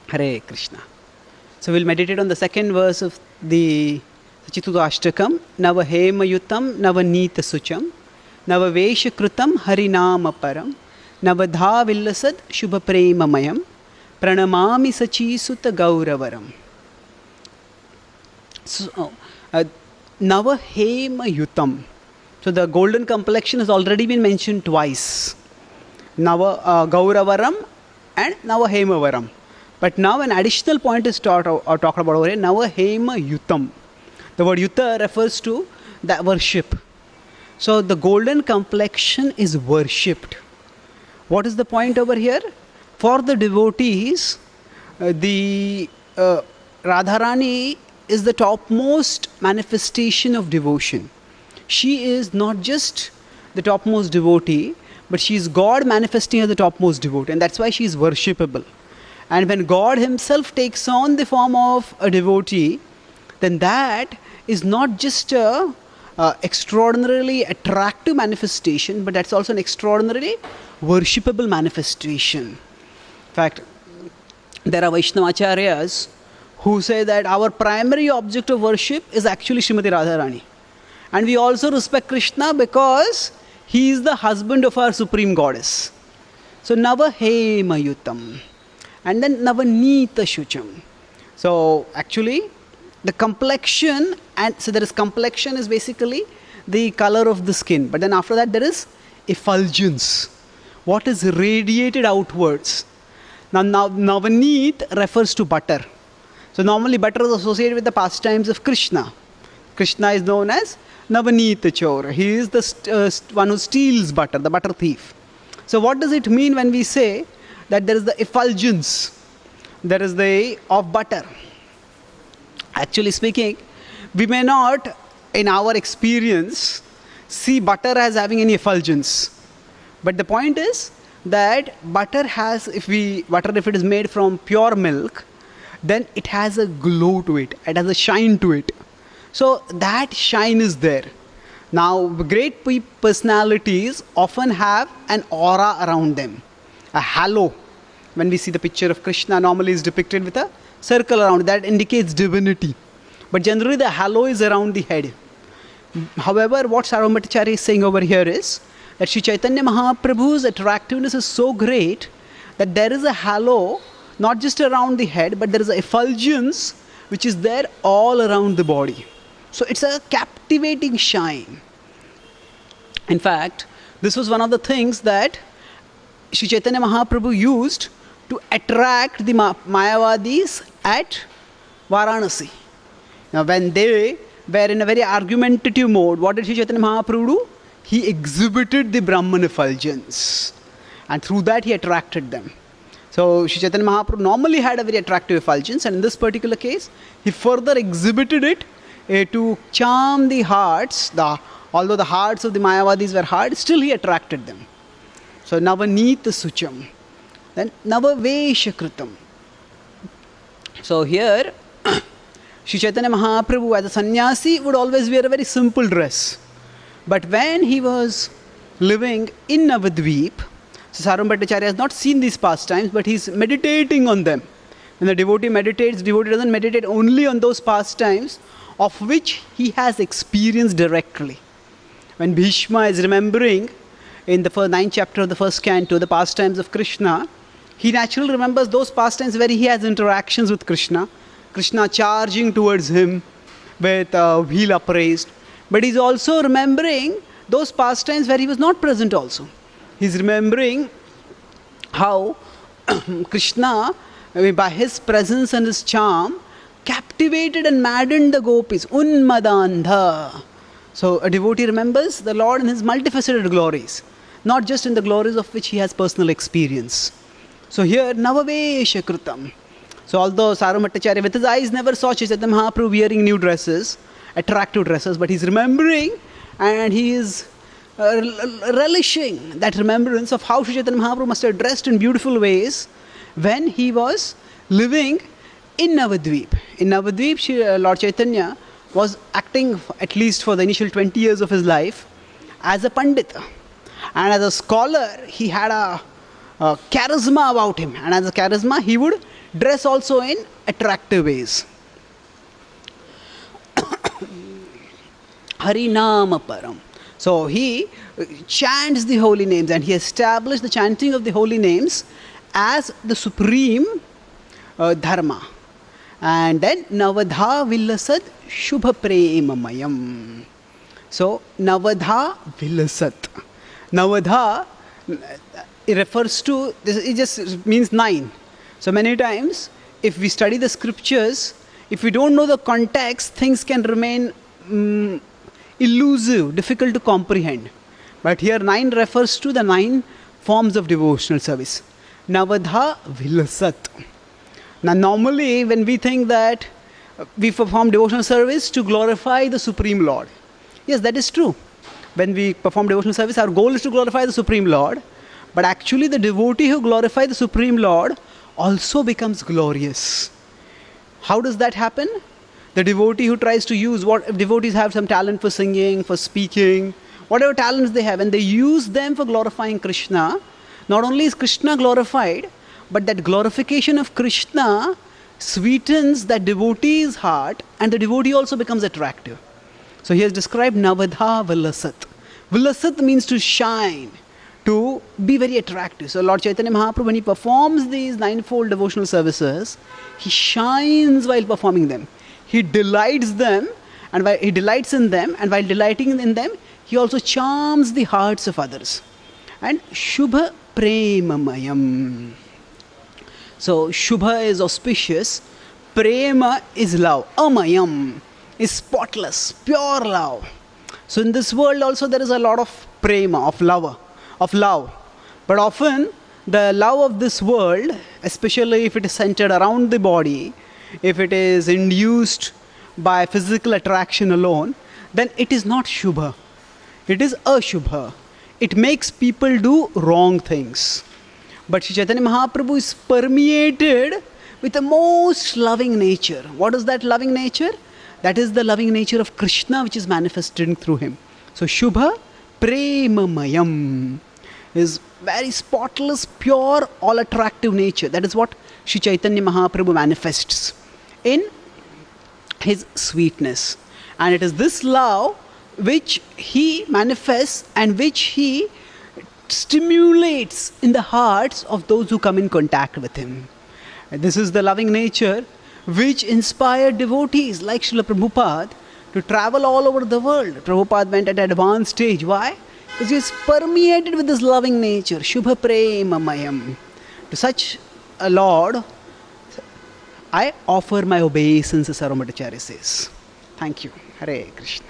Hare Krishna. So we'll meditate on the second verse of the Sachituta Ashtakam. Nava Hema Yutam, Nava Nita Sucham, Nava Vesha Krutam, Harinama Param, Nava Dha Villasad, Shubha Prema Mayam, Pranamami Sachi Sutta Gauravaram. So, Nava Hema Yutam. So the golden complexion has already been mentioned twice. Nava Gauravaram and Nava Hemavaram. But now an additional point is talked about over here. Nava Hema Yutam. The word Yuta refers to the worship. So the golden complexion is worshipped. What is the point over here? For the devotees, the Radharani is the topmost manifestation of devotion. She is not just the topmost devotee, but she is God manifesting as the topmost devotee, and that's why she is worshipable. And when God himself takes on the form of a devotee, then that is not just a extraordinarily attractive manifestation, but that's also an extraordinarily worshipable manifestation. In fact, there are Vaishnavacharyas who say that our primary object of worship is actually Srimati Radharani. And we also respect Krishna because he is the husband of our supreme goddess. So Nava Hema Yutam. And then Navanita Shucham. So actually the complexion, and so there is complexion is basically the color of the skin. But then after that there is effulgence. What is radiated outwards. Now Navanit refers to butter. So normally butter is associated with the pastimes of Krishna. Krishna is known as Navanita Chora. He is the one who steals butter, the butter thief. So what does it mean when we say that there is the effulgence, there is the of butter? Actually speaking, we may not in our experience see butter as having any effulgence. But the point is that butter has, if it is made from pure milk, then it has a glow to it, it has a shine to it. So that shine is there. Now great personalities often have an aura around them, a halo. When we see the picture of Krishna, normally is depicted with a circle around it. That indicates divinity. But generally the halo is around the head. However, what Sarvabhauma Bhattacharya is saying over here is that Sri Chaitanya Mahaprabhu's attractiveness is so great that there is a halo not just around the head, but there is a effulgence which is there all around the body. So it's a captivating shine. In fact, this was one of the things that Sri Chaitanya Mahaprabhu used to attract the Mayavadis at Varanasi. Now when they were in a very argumentative mode, what did Sri Chaitanya Mahaprabhu do? He exhibited the Brahman effulgence, and through that he attracted them. So Sri Chaitanya Mahaprabhu normally had a very attractive effulgence, and in this particular case he further exhibited it to charm the hearts. Although the hearts of the Mayavadis were hard, still he attracted them. So Navanita Sucham. Then Navavesha Krutam. So here Sri Chaitanya Mahaprabhu as a sannyasi would always wear a very simple dress. But when he was living in Navadvip, so Sarvabhauma Bhattacharya has not seen these pastimes, but he's meditating on them. When the devotee meditates, the devotee doesn't meditate only on those pastimes of which he has experienced directly. When Bhishma is remembering in the 9th chapter of the first canto the pastimes of Krishna, he naturally remembers those pastimes where he has interactions with Krishna. Krishna charging towards him with wheel upraised. But he's also remembering those pastimes where he was not present also. He's remembering how Krishna, by his presence and his charm, captivated and maddened the gopis. Unmadandha. So a devotee remembers the Lord in his multifaceted glories, not just in the glories of which he has personal experience. So here, Navavesha Krutam. So although Sarvabhauma Bhattacharya with his eyes never saw Chaitanya Mahaprabhu wearing new dresses, attractive dresses, but he's remembering and he is relishing that remembrance of how Sri Chaitanya Mahaprabhu must have dressed in beautiful ways when he was living in Navadvip. In Navadvip, Lord Chaitanya was acting, at least for the initial 20 years of his life, as a Pandita. And as a scholar, he had a charisma about him. And as a charisma, he would dress also in attractive ways. Harinama Param. So he chants the holy names, and he established the chanting of the holy names as the supreme dharma. And then Navadha Villasat Shubha Premamayam. So Navadha Villasat. Navadha, it refers to, it just means 9. So many times, if we study the scriptures, if we don't know the context, things can remain elusive, difficult to comprehend. But here 9 refers to the 9 forms of devotional service. Navadha Vilasat. Now normally when we think that we perform devotional service to glorify the Supreme Lord. Yes, that is true. When we perform devotional service, our goal is to glorify the Supreme Lord. But actually the devotee who glorifies the Supreme Lord also becomes glorious. How does that happen? The devotee who tries to use, what devotees have some talent for singing, for speaking, whatever talents they have, and they use them for glorifying Krishna. Not only is Krishna glorified, but that glorification of Krishna sweetens that devotee's heart, and the devotee also becomes attractive. So he has described Navadha Vilasat. Vilasat means to shine, to be very attractive. So Lord Chaitanya Mahaprabhu, when he performs these 9-fold devotional services, he shines while performing them. He delights them, and while he delights in them, and while delighting in them, he also charms the hearts of others. And Shubha Premamayam. So Shubha is auspicious, Prema is love, Amayam is spotless, pure love. So in this world also there is a lot of prema, of love. But often the love of this world, especially if it is centered around the body, if it is induced by physical attraction alone, then it is not Shubha. It is Ashubha. It makes people do wrong things. But Sri Chaitanya Mahaprabhu is permeated with the most loving nature. What is that loving nature? That is the loving nature of Krishna which is manifested through him. So Shubha Premamayam is very spotless, pure, all attractive nature. That is what Sri Chaitanya Mahaprabhu manifests in his sweetness. And it is this love which he manifests and which he stimulates in the hearts of those who come in contact with him. And this is the loving nature which inspired devotees like Srila Prabhupada to travel all over the world. Prabhupada went at an advanced stage. Why? Because he is permeated with this loving nature, Shubha Premamayam. To such a Lord, I offer my obeisances, Sarvabhaumacharya says. Thank you. Hare Krishna.